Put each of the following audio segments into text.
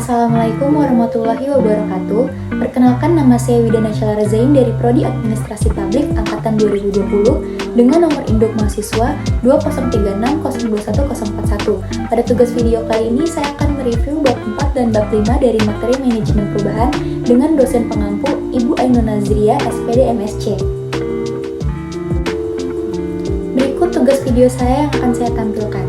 Assalamualaikum warahmatullahi wabarakatuh. Perkenalkan, nama saya Widana Syahlara Zain dari Prodi Administrasi Publik Angkatan 2020 dengan nomor induk mahasiswa 203602141. Pada tugas video kali ini saya akan mereview bab 4 dan bab 5 dari materi manajemen perubahan dengan dosen pengampu Ibu Ainun Nazria, SPD MSc. Berikut tugas video saya yang akan saya tampilkan.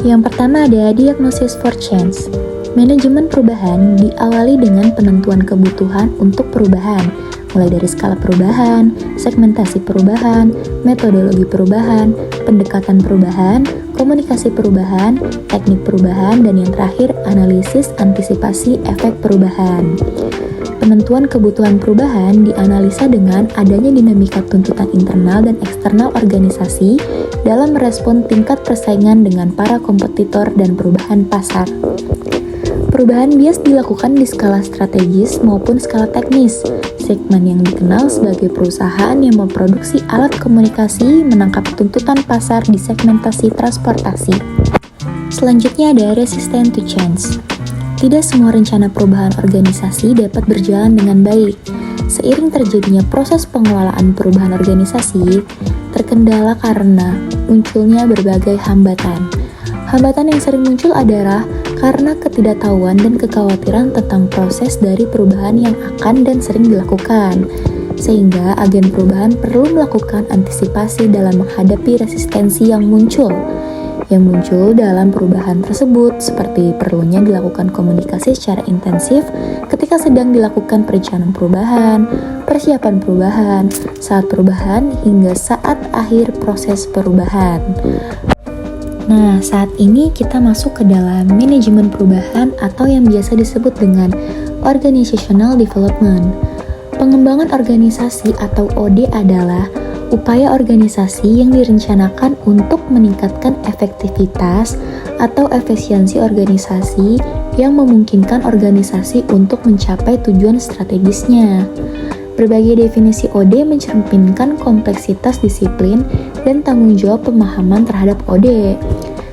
Yang pertama ada diagnosis for change. Manajemen perubahan diawali dengan penentuan kebutuhan untuk perubahan, mulai dari skala perubahan, segmentasi perubahan, metodologi perubahan, pendekatan perubahan, komunikasi perubahan, teknik perubahan, dan yang terakhir analisis antisipasi efek perubahan. Penentuan kebutuhan perubahan dianalisa dengan adanya dinamika tuntutan internal dan eksternal organisasi dalam merespon tingkat persaingan dengan para kompetitor dan perubahan pasar. Perubahan bias dilakukan di skala strategis maupun skala teknis. Segmen yang dikenal sebagai perusahaan yang memproduksi alat komunikasi menangkap tuntutan pasar di segmentasi transportasi. Selanjutnya ada resistant to change. Tidak semua rencana perubahan organisasi dapat berjalan dengan baik. Seiring terjadinya proses pengelolaan perubahan organisasi, terkendala karena munculnya berbagai hambatan. Hambatan yang sering muncul adalah karena ketidaktahuan dan kekhawatiran tentang proses dari perubahan yang akan dan sering dilakukan. Sehingga agen perubahan perlu melakukan antisipasi dalam menghadapi resistensi yang muncul dalam perubahan tersebut, seperti perlunya dilakukan komunikasi secara intensif ketika sedang dilakukan perencanaan perubahan, persiapan perubahan, saat perubahan, hingga saat akhir proses perubahan. Nah, saat ini kita masuk ke dalam manajemen perubahan atau yang biasa disebut dengan Organizational Development. Pengembangan organisasi atau OD adalah upaya organisasi yang direncanakan untuk meningkatkan efektivitas atau efisiensi organisasi yang memungkinkan organisasi untuk mencapai tujuan strategisnya. Berbagai definisi OD mencerminkan kompleksitas disiplin dan tanggung jawab pemahaman terhadap OD.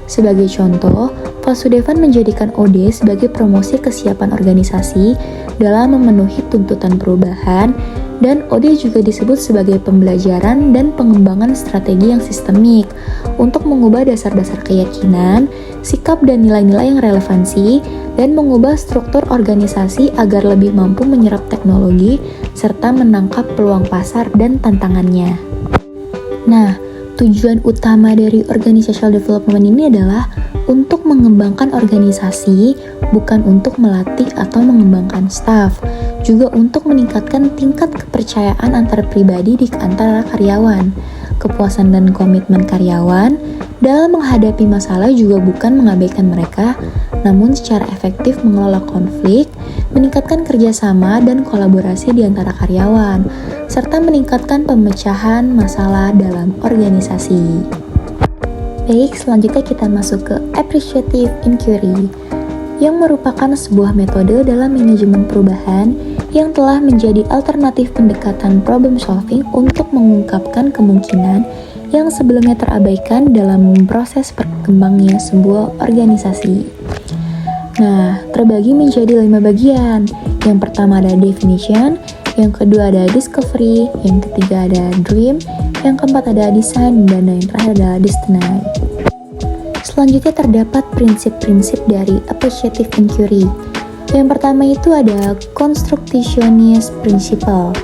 Sebagai contoh, Vasudevan menjadikan OD sebagai promosi kesiapan organisasi dalam memenuhi tuntutan perubahan, dan OD juga disebut sebagai pembelajaran dan pengembangan strategi yang sistemik untuk mengubah dasar-dasar keyakinan, sikap dan nilai-nilai yang relevansi, dan mengubah struktur organisasi agar lebih mampu menyerap teknologi serta menangkap peluang pasar dan tantangannya. Nah, tujuan utama dari organizational development ini adalah untuk mengembangkan organisasi, bukan untuk melatih atau mengembangkan staff, juga untuk meningkatkan tingkat kepercayaan antar pribadi di antara karyawan. Kepuasan dan komitmen karyawan dalam menghadapi masalah juga bukan mengabaikan mereka, namun secara efektif mengelola konflik, meningkatkan kerjasama dan kolaborasi di antara karyawan, serta meningkatkan pemecahan masalah dalam organisasi. Baik, selanjutnya kita masuk ke Appreciative Inquiry, yang merupakan sebuah metode dalam manajemen perubahan yang telah menjadi alternatif pendekatan problem solving untuk mengungkapkan kemungkinan yang sebelumnya terabaikan dalam proses berkembangnya sebuah organisasi. Nah, terbagi menjadi 5 bagian. Yang pertama ada definition, yang kedua ada discovery, yang ketiga ada dream, yang keempat ada design, dan yang terakhir ada destiny. Selanjutnya terdapat prinsip-prinsip dari Appreciative Inquiry. Yang pertama itu ada Constructionist Principle,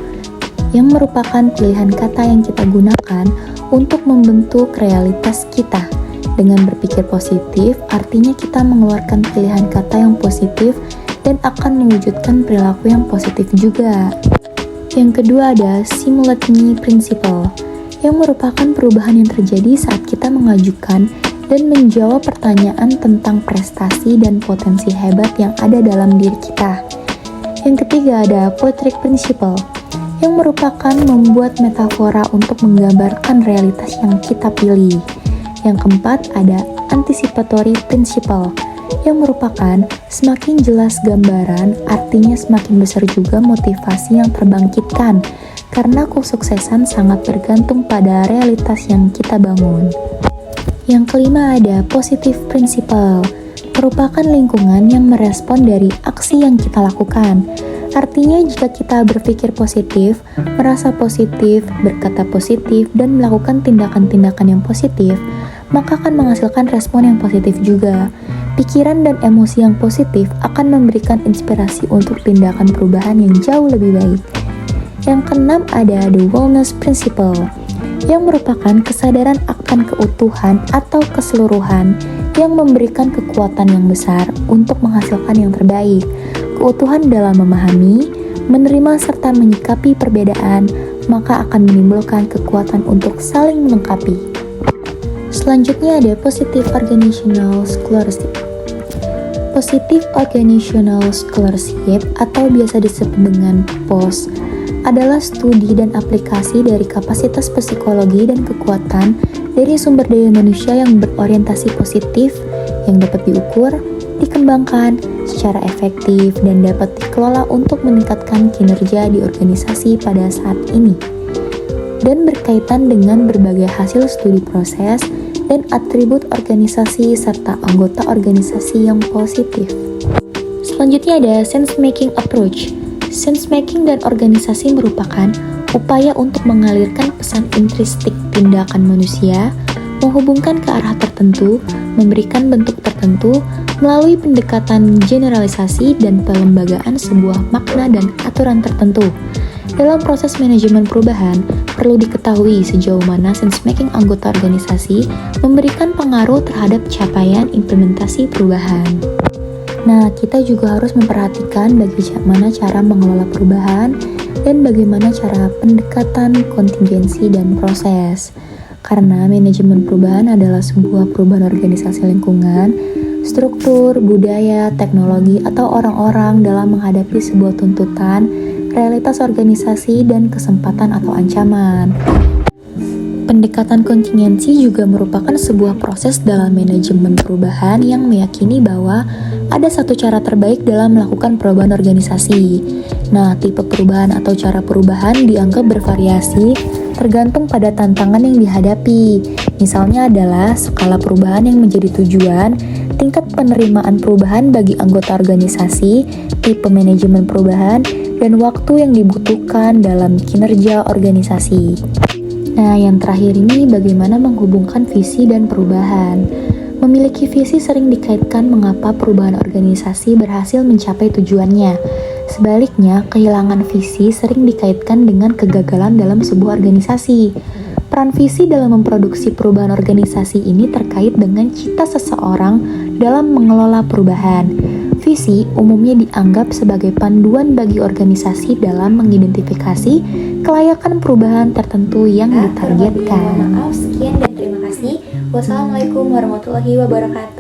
yang merupakan pilihan kata yang kita gunakan untuk membentuk realitas kita. Dengan berpikir positif, artinya kita mengeluarkan pilihan kata yang positif dan akan mewujudkan perilaku yang positif juga. Yang kedua ada Simultaneity Principle, yang merupakan perubahan yang terjadi saat kita mengajukan dan menjawab pertanyaan tentang prestasi dan potensi hebat yang ada dalam diri kita. Yang ketiga ada Poetic Principle, yang merupakan membuat metafora untuk menggambarkan realitas yang kita pilih. Yang keempat ada Anticipatory Principle, yang merupakan semakin jelas gambaran, artinya semakin besar juga motivasi yang terbangkitkan, karena kesuksesan sangat bergantung pada realitas yang kita bangun. Yang kelima ada positive principle, merupakan lingkungan yang merespon dari aksi yang kita lakukan. Artinya jika kita berpikir positif, merasa positif, berkata positif, dan melakukan tindakan-tindakan yang positif, maka akan menghasilkan respon yang positif juga. Pikiran dan emosi yang positif akan memberikan inspirasi untuk tindakan perubahan yang jauh lebih baik. Yang keenam ada the wellness principle, yang merupakan kesadaran akan keutuhan atau keseluruhan yang memberikan kekuatan yang besar untuk menghasilkan yang terbaik. Keutuhan dalam memahami, menerima serta menyikapi perbedaan, maka akan menimbulkan kekuatan untuk saling melengkapi. Selanjutnya ada positive organizational scholarship. Positive organizational scholarship atau biasa disebut dengan POS adalah studi dan aplikasi dari kapasitas psikologi dan kekuatan dari sumber daya manusia yang berorientasi positif yang dapat diukur, dikembangkan secara efektif dan dapat dikelola untuk meningkatkan kinerja di organisasi pada saat ini dan berkaitan dengan berbagai hasil studi proses dan atribut organisasi serta anggota organisasi yang positif. Selanjutnya ada sense making approach. Sense making dan organisasi merupakan upaya untuk mengalirkan pesan intrinsik tindakan manusia, menghubungkan ke arah tertentu, memberikan bentuk tertentu melalui pendekatan generalisasi dan pelembagaan sebuah makna dan aturan tertentu. Dalam proses manajemen perubahan, perlu diketahui sejauh mana sense-making anggota organisasi memberikan pengaruh terhadap capaian implementasi perubahan. Nah, kita juga harus memperhatikan bagaimana cara mengelola perubahan dan bagaimana cara pendekatan kontingensi dan proses. Karena manajemen perubahan adalah sebuah perubahan organisasi lingkungan, struktur, budaya, teknologi, atau orang-orang dalam menghadapi sebuah tuntutan, realitas organisasi, dan kesempatan atau ancaman. Pendekatan kontingensi juga merupakan sebuah proses dalam manajemen perubahan yang meyakini bahwa ada satu cara terbaik dalam melakukan perubahan organisasi. Nah, tipe perubahan atau cara perubahan dianggap bervariasi tergantung pada tantangan yang dihadapi. Misalnya adalah skala perubahan yang menjadi tujuan, tingkat penerimaan perubahan bagi anggota organisasi, tipe manajemen perubahan, dan waktu yang dibutuhkan dalam kinerja organisasi. Nah, yang terakhir ini bagaimana menghubungkan visi dan perubahan. Memiliki visi sering dikaitkan mengapa perubahan organisasi berhasil mencapai tujuannya. Sebaliknya, kehilangan visi sering dikaitkan dengan kegagalan dalam sebuah organisasi. Peran visi dalam memproduksi perubahan organisasi ini terkait dengan cita seseorang dalam mengelola perubahan. Visi umumnya dianggap sebagai panduan bagi organisasi dalam mengidentifikasi kelayakan perubahan tertentu yang ditargetkan. Maaf, sekian dan terima kasih. Wassalamualaikum warahmatullahi wabarakatuh.